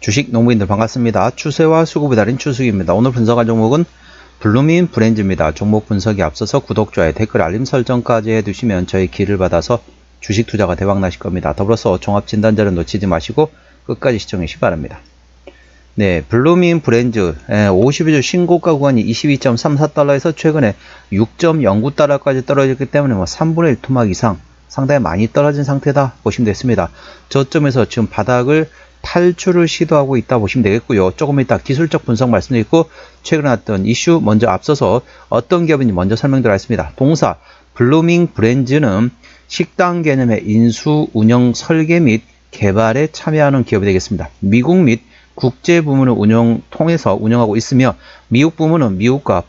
주식 농부인들 반갑습니다. 추세와 수급이 달인 추수기입니다. 오늘 분석할 종목은 블루민 브랜즈입니다. 종목 분석에 앞서서 구독, 좋아요, 댓글, 알림 설정까지 해두시면 저희 길을 받아서 주식 투자가 대박 나실 겁니다. 더불어서 종합진단자를 놓치지 마시고 끝까지 시청해 주시기 바랍니다. 네, 블루민 브랜즈 52주 신고가 구간이 22.34달러에서 최근에 6.09달러까지 떨어졌기 때문에 3분의 1 토막 이상 상당히 많이 떨어진 상태다 보시면 됐습니다. 저점에서 지금 바닥을 탈출을 시도하고 있다 보시면 되겠고요. 조금 이따 기술적 분석 말씀드리고 최근에 났던 이슈 먼저 앞서서 어떤 기업인지 먼저 설명드리겠습니다. 동사 블루밍 브랜즈는 식당 개념의 인수, 운영, 설계 및 개발에 참여하는 기업이 되겠습니다. 미국 및 국제 부문을 통해서 운영하고 있으며 미국 부문은 미국과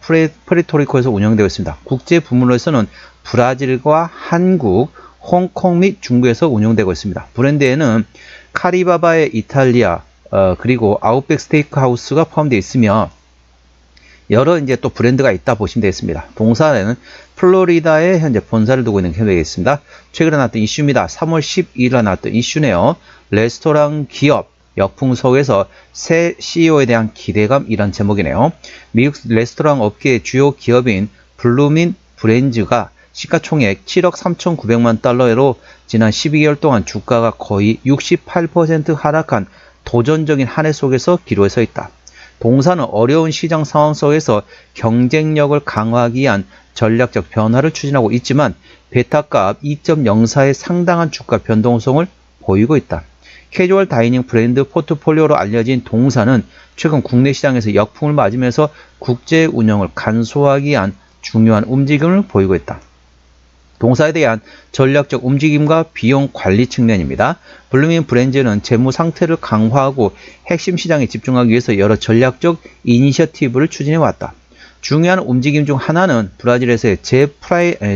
푸에르토리코에서 운영되고 있습니다. 국제 부문으로서는 브라질과 한국, 홍콩 및 중국에서 운영되고 있습니다. 브랜드에는 카리바바의 이탈리아, 그리고 아웃백 스테이크하우스가 포함되어 있으며 여러 이제 또 브랜드가 있다 보시면 되겠습니다. 동사는 플로리다에 현재 본사를 두고 있는 기업이 되겠습니다. 최근에 나왔던 이슈입니다. 3월 12일에 나왔던 이슈네요. 레스토랑 기업 역풍속에서 새 CEO에 대한 기대감 이란 제목이네요. 미국 레스토랑 업계의 주요 기업인 블루민 브랜즈가 시가총액 7억 3,900만 달러로 지난 12개월 동안 주가가 거의 68% 하락한 도전적인 한 해 속에서 기로에 서 있다. 동사는 어려운 시장 상황 속에서 경쟁력을 강화하기 위한 전략적 변화를 추진하고 있지만 베타값 2.04의 상당한 주가 변동성을 보이고 있다. 캐주얼 다이닝 브랜드 포트폴리오로 알려진 동사는 최근 국내 시장에서 역풍을 맞으면서 국제 운영을 간소화하기 위한 중요한 움직임을 보이고 있다. 동사에 대한 전략적 움직임과 비용 관리 측면입니다. 블루민 브랜즈는 재무 상태를 강화하고 핵심 시장에 집중하기 위해서 여러 전략적 이니셔티브를 추진해 왔다. 중요한 움직임 중 하나는 브라질에서의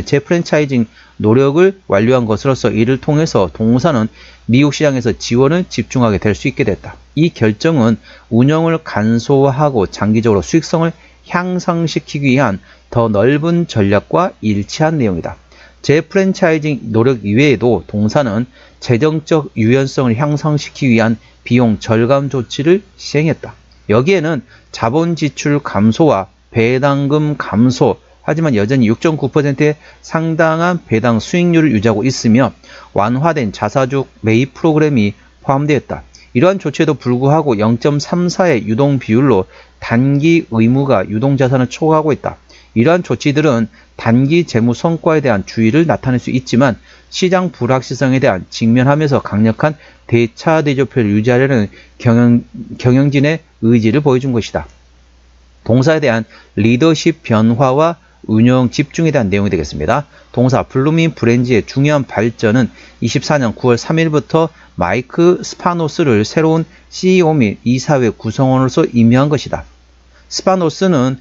재프랜차이징 노력을 완료한 것으로서 이를 통해서 동사는 미국 시장에서 지원을 집중하게 될 수 있게 됐다. 이 결정은 운영을 간소화하고 장기적으로 수익성을 향상시키기 위한 더 넓은 전략과 일치한 내용이다. 재프랜차이징 노력 이외에도 동사는 재정적 유연성을 향상시키기 위한 비용 절감 조치를 시행했다. 여기에는 자본 지출 감소와 배당금 감소, 하지만 여전히 6.9%의 상당한 배당 수익률을 유지하고 있으며 완화된 자사주 매입 프로그램이 포함되었다. 이러한 조치에도 불구하고 0.34의 유동 비율로 단기 의무가 유동자산을 초과하고 있다. 이러한 조치들은 단기 재무 성과에 대한 주의를 나타낼 수 있지만 시장 불확실성에 대한 직면하면서 강력한 대차 대조표를 유지하려는 경영진의 의지를 보여준 것이다. 동사에 대한 리더십 변화와 운영 집중에 대한 내용이 되겠습니다. 동사 블루민 브랜즈의 중요한 발전은 24년 9월 3일부터 마이크 스파노스를 새로운 CEO 및 이사회 구성원으로서 임명한 것이다. 스파노스는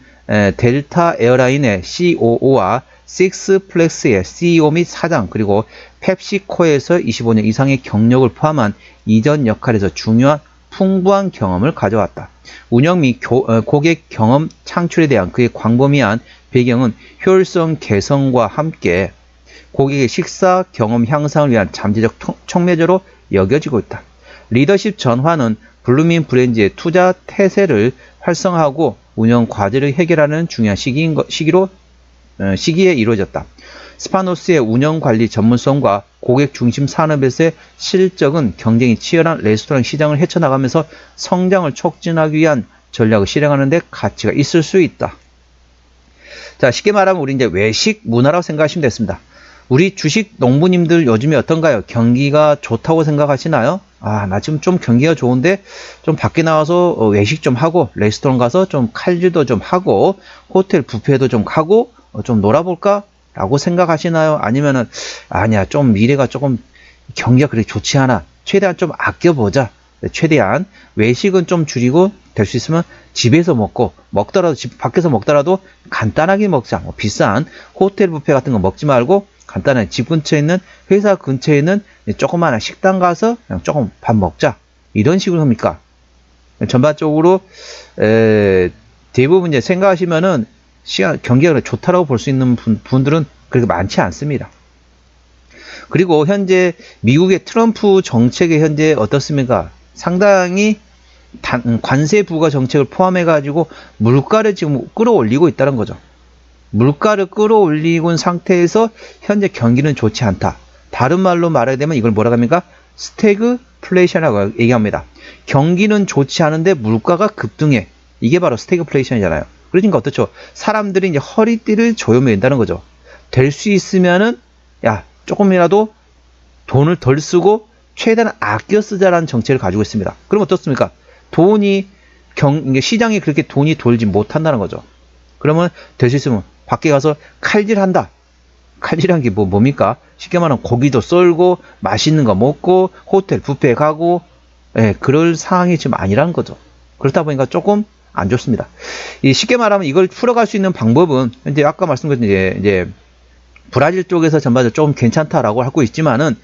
델타 에어라인의 COO와 식스플렉스의 CEO 및 사장, 그리고 펩시코에서 25년 이상의 경력을 포함한 이전 역할에서 중요한 풍부한 경험을 가져왔다. 운영 및 고객 경험 창출에 대한 그의 광범위한 배경은 효율성 개선과 함께 고객의 식사 경험 향상을 위한 잠재적 촉매제로 여겨지고 있다. 리더십 전환은 블루민 브랜즈의 투자 태세를 활성화하고 운영 과제를 해결하는 중요한 시기에 이루어졌다. 스파노스의 운영 관리 전문성과 고객 중심 산업에서의 실적은 경쟁이 치열한 레스토랑 시장을 헤쳐나가면서 성장을 촉진하기 위한 전략을 실행하는 데 가치가 있을 수 있다. 자, 쉽게 말하면 우리 이제 외식 문화라고 생각하시면 됐습니다. 우리 주식 농부님들 요즘에 어떤가요? 경기가 좋다고 생각하시나요? 나 지금 좀 경기가 좋은데 좀 밖에 나와서 외식 좀 하고 레스토랑 가서 좀 칼질도 좀 하고 호텔 뷔페도 좀 가고 좀 놀아볼까? 라고 생각하시나요? 아니면은 아니야, 좀 미래가 조금 경기가 그렇게 좋지 않아, 최대한 좀 아껴보자, 최대한 외식은 좀 줄이고 될 수 있으면 집에서 먹더라도 밖에서 먹더라도 간단하게 먹자. 비싼 호텔 뷔페 같은 거 먹지 말고 간단하게 집 근처에 있는, 회사 근처에 있는 조그마한 식당 가서 그냥 조금 밥 먹자, 이런 식으로 합니까? 전반적으로 대부분 이제 생각하시면은 경기가 좋다라고 볼 수 있는 분들은 그렇게 많지 않습니다. 그리고 현재 미국의 트럼프 정책이 현재 어떻습니까? 상당히 관세 부과 정책을 포함해 가지고 물가를 지금 끌어올리고 있다는 거죠. 물가를 끌어올리고 있는 상태에서 현재 경기는 좋지 않다. 다른 말로 말하게 되면 이걸 뭐라고 합니까? 스태그플레이션이라고 얘기합니다. 경기는 좋지 않은데 물가가 급등해. 이게 바로 스태그플레이션이잖아요. 그러니까 어떻죠? 사람들이 이제 허리띠를 조여맨다는 거죠. 될 수 있으면은 야 조금이라도 돈을 덜 쓰고 최대한 아껴 쓰자라는 정책을 가지고 있습니다. 그럼 어떻습니까? 시장에 그렇게 돈이 돌지 못한다는 거죠. 그러면 될 수 있으면 밖에 가서 칼질한다. 칼질한 게 뭡니까? 쉽게 말하면 고기도 썰고 맛있는 거 먹고 호텔 뷔페 가고 그럴 상황이 지금 아니라는 거죠. 그렇다 보니까 조금 안 좋습니다. 쉽게 말하면 이걸 풀어갈 수 있는 방법은 이제 아까 말씀드린 이제 브라질 쪽에서 전반적으로 조금 괜찮다라고 하고 있지만은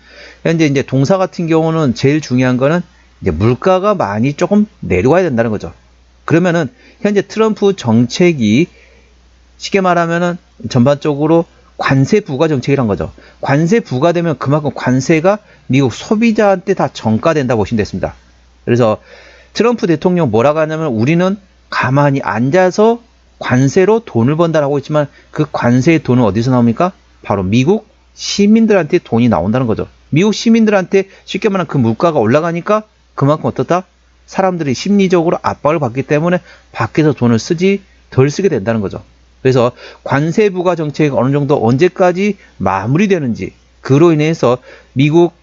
현재 이제 동사 같은 경우는 제일 중요한 거는 이제 물가가 많이 조금 내려와야 된다는 거죠. 그러면은 현재 트럼프 정책이 쉽게 말하면은 전반적으로 관세 부과 정책이란 거죠. 관세 부과되면 그만큼 관세가 미국 소비자한테 다 전가된다 보시면 됐습니다. 그래서 트럼프 대통령 뭐라고 하냐면 우리는 가만히 앉아서 관세로 돈을 번다라고 했지만 그 관세의 돈은 어디서 나옵니까? 바로 미국 시민들한테 돈이 나온다는 거죠. 미국 시민들한테 쉽게 말하면 그 물가가 올라가니까 그만큼 어떻다? 사람들이 심리적으로 압박을 받기 때문에 밖에서 돈을 덜 쓰게 된다는 거죠. 그래서 관세 부과 정책이 어느 정도 언제까지 마무리되는지 그로 인해서 미국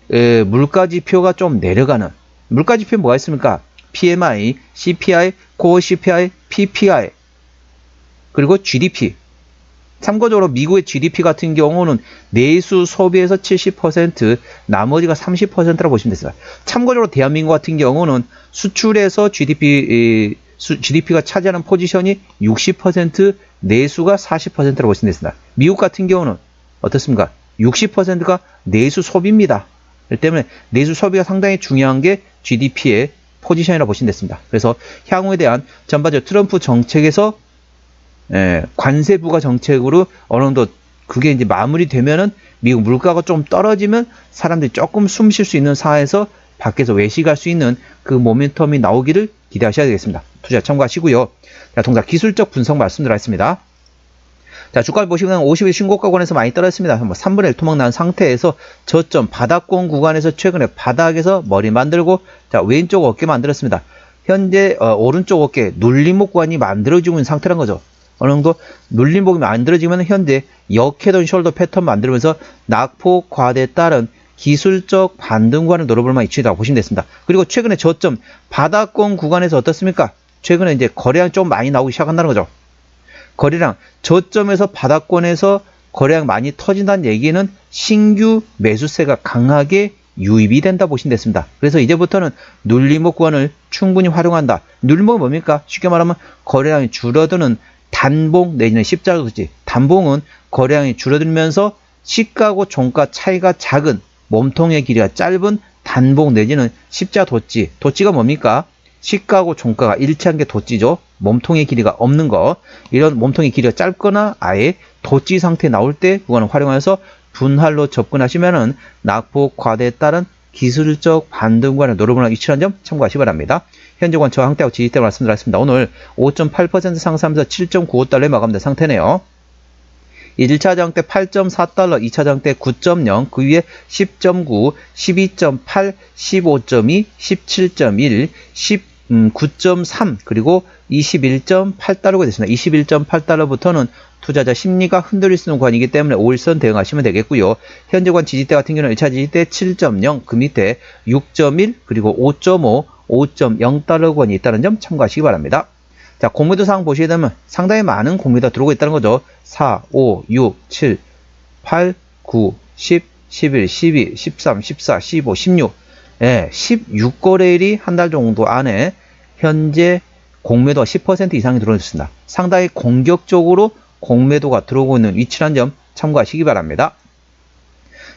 물가 지표가 좀 내려가는 물가 지표 뭐가 있습니까? PMI, CPI, Core CPI, PPI 그리고 GDP. 참고적으로 미국의 GDP 같은 경우는 내수 소비에서 70%, 나머지가 30%라고 보시면 됩니다. 참고적으로 대한민국 같은 경우는 수출에서 GDP가 차지하는 포지션이 60%, 내수가 40%라고 보시면 됩니다. 미국 같은 경우는 어떻습니까? 60%가 내수 소비입니다. 그렇기 때문에 내수 소비가 상당히 중요한 게 GDP의 포지션이라고 보시면 됐습니다. 그래서 향후에 대한 전반적 트럼프 정책에서 관세 부과 정책으로 어느 정도 그게 이제 마무리되면은 미국 물가가 좀 떨어지면 사람들이 조금 숨 쉴 수 있는 상황에서 밖에서 외식할 수 있는 그 모멘텀이 나오기를 기대하셔야 되겠습니다. 투자 참고하시고요. 자, 동사 기술적 분석 말씀드리겠습니다. 자, 주가를 보시면 50일 신고가권에서 많이 떨어졌습니다. 3분의 1 토막 난 상태에서 저점 바닥권 구간에서 최근에 바닥에서 머리 만들고 자, 왼쪽 어깨 만들었습니다. 현재 오른쪽 어깨 눌림목 구간이 만들어지고 있는 상태란 거죠. 어느 정도 눌림목이 만들어지면 현재 역헤드온 숄더 패턴 만들면서 낙폭 과대에 따른 기술적 반등 구간을 노려볼 만한 위치라고 보시면 됐습니다. 그리고 최근에 저점 바닥권 구간에서 어떻습니까? 최근에 이제 거래량 좀 많이 나오기 시작한다는 거죠. 거래량 저점에서 바닥권에서 거래량 많이 터진다는 얘기는 신규 매수세가 강하게 유입이 된다 보시면 됐습니다. 그래서 이제부터는 눌림목 구간을 충분히 활용한다. 눌림목은 뭡니까? 쉽게 말하면 거래량이 줄어드는 단봉 내지는 십자가 도지. 단봉은 거래량이 줄어들면서 시가하고 종가 차이가 작은 몸통의 길이가 짧은 단봉 내지는 십자 도지. 도지가 뭡니까? 시가하고 종가가 일치한 게 도지죠. 몸통의 길이가 없는 거. 이런 몸통의 길이가 짧거나 아예 도지 상태 나올 때 그거는 활용해서 분할로 접근하시면은 낙폭 과대에 따른 기술적 반등 구간을 노려보는 위치라는 점 참고하시기 바랍니다. 현재 권 저항대하고 지지대를 말씀드렸습니다. 오늘 5.8% 상승하면서 7.95달러에 마감된 상태네요. 1차 저항대 8.4달러, 2차 저항대 9.0, 그 위에 10.9, 12.8, 15.2, 17.1, 9.3, 그리고 21.8달러가 됐습니다. 21.8달러부터는 투자자 심리가 흔들릴 수 있는 구간이기 때문에 5일선 대응하시면 되겠고요. 현재 권 지지대 같은 경우는 1차 지지대 7.0, 그 밑에 6.1, 그리고 5.5, 5.0달러 구간이 있다는 점 참고하시기 바랍니다. 자, 공매도 사항 보시게 되면 상당히 많은 공매도가 들어오고 있다는 거죠. 4, 5, 6, 7, 8, 9, 10, 11, 12, 13, 14, 15, 16. 16거래일이 한 달 정도 안에 현재 공매도가 10% 이상이 들어있습니다. 상당히 공격적으로 공매도가 들어오고 있는 위치란 점 참고하시기 바랍니다.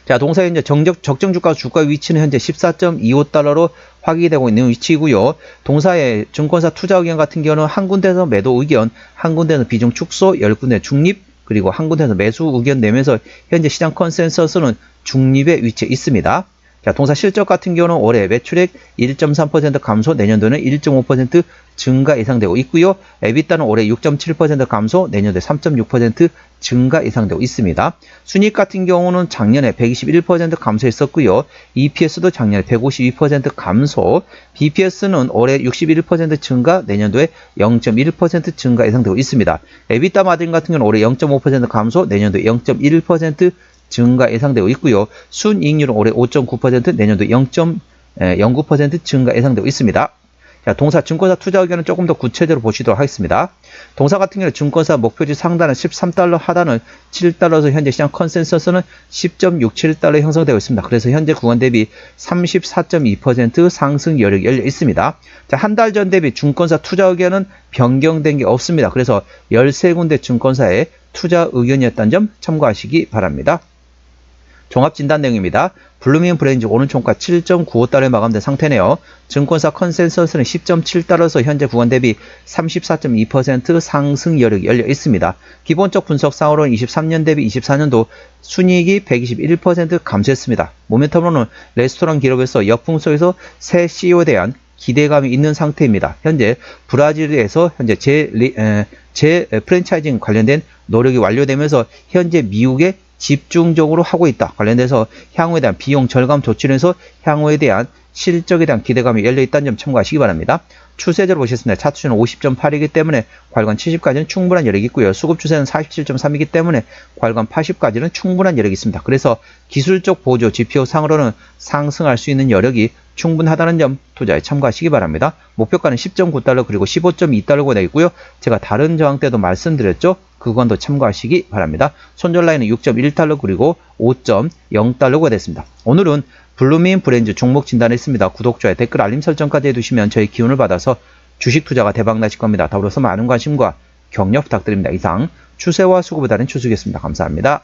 자, 동사 현재 적정 주가 위치는 현재 14.25달러로 확인되고 있는 위치이고요. 동사의 증권사 투자 의견 같은 경우는 한 군데에서 매도 의견, 한 군데는 비중 축소, 10군데 중립, 그리고 한 군데에서 매수 의견 내면서 현재 시장 컨센서스는 중립에 위치해 있습니다. 자, 동사 실적 같은 경우는 올해 매출액 1.3% 감소, 내년도는 1.5% 증가 예상되고 있고요. 에비타는 올해 6.7% 감소, 내년도에 3.6% 증가 예상되고 있습니다. 순이익 같은 경우는 작년에 121% 감소했었고요. EPS도 작년에 152% 감소, BPS는 올해 61% 증가, 내년도에 0.1% 증가 예상되고 있습니다. 에비타 마진 같은 경우는 올해 0.5% 감소, 내년도에 0.1% 증가 예상되고 있고요. 순이익률은 올해 5.9%, 내년도 0.09% 증가 예상되고 있습니다. 자, 동사 증권사 투자 의견은 조금 더 구체적으로 보시도록 하겠습니다. 동사 같은 경우는 증권사 목표지 상단은 13달러, 하단은 7달러에서 현재 시장 컨센서스는 10.67달러 형성되고 있습니다. 그래서 현재 구간 대비 34.2% 상승 여력이 열려 있습니다. 자, 한 달 전 대비 증권사 투자 의견은 변경된 게 없습니다. 그래서 13군데 증권사의 투자 의견이었다는 점 참고하시기 바랍니다. 종합진단 내용입니다. 블루밍 브랜드 오늘 총가 7.95달러에 마감된 상태네요. 증권사 컨센서스는 10.7달러에서 현재 구간 대비 34.2% 상승 여력이 열려 있습니다. 기본적 분석상으로는 23년 대비 24년도 순이익이 121% 감소했습니다. 모멘텀으로는 레스토랑 기업에서 역풍 속에서 새 CEO에 대한 기대감이 있는 상태입니다. 현재 브라질에서 현재 제 프랜차이징 관련된 노력이 완료되면서 현재 미국에 집중적으로 하고 있다. 관련돼서 향후에 대한 비용 절감 조치를 해서 향후에 대한 실적에 대한 기대감이 열려있다는 점 참고하시기 바랍니다. 추세적으로 보셨습니다. 차트는 50.8이기 때문에 괄관 70까지는 충분한 여력이 있고요. 수급 추세는 47.3이기 때문에 괄관 80까지는 충분한 여력이 있습니다. 그래서 기술적 보조 지표 상으로는 상승할 수 있는 여력이 충분하다는 점 투자에 참고하시기 바랍니다. 목표가는 10.9달러 그리고 15.2달러가 되겠고요. 제가 다른 저항 때도 말씀드렸죠. 그건도 참고하시기 바랍니다. 손절 라인은 6.1달러 그리고 5.0달러가 됐습니다. 오늘은 블루밍 브랜드 종목 진단했습니다. 구독, 좋아요, 댓글, 알림 설정까지 해두시면 저희 기운을 받아서 주식 투자가 대박나실 겁니다. 더불어서 많은 관심과 격려 부탁드립니다. 이상 추세와 수급에 따른 추수겠습니다. 감사합니다.